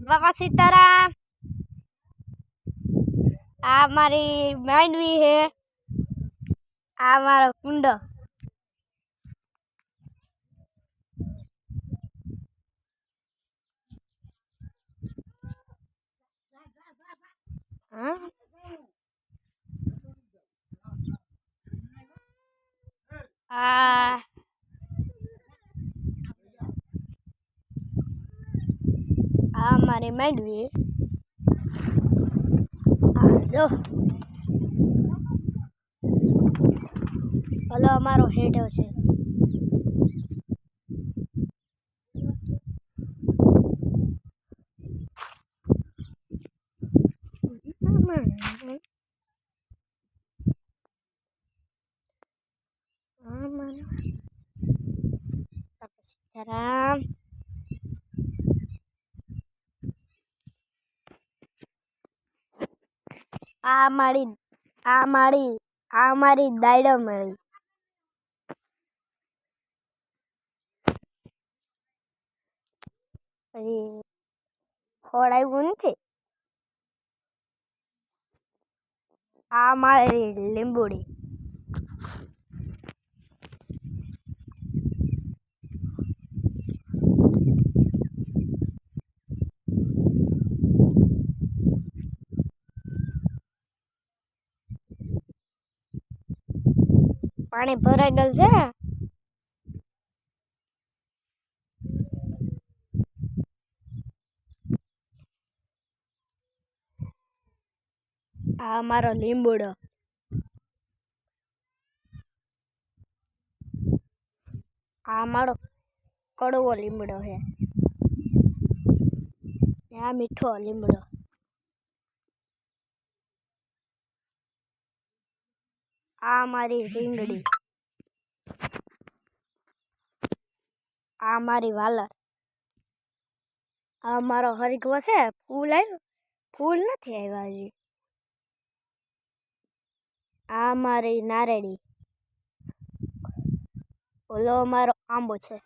बाबा सीताराम। आ मारी मांडवी है, आ मारो कुंडो। आ मारी मांडवी जो हलो अमारो हेडो छे। सीताराम आ मारी दायडो मळी। खोड़ाव्युं नथी। आ मारी લીંબુડી। पानी भराई गल छे। आ मारो લીંબુડો। आ मारो कड़वो લીમડો है। आ मीठो લીમડો। आ मारी રીંગડી। आ मारी वालर। आ मारो हरिगवो छे। फूल आव्युं, फूल नथी आव्या हजी। आ मारी नारेड़ी। ओलो मारो आंबो छे।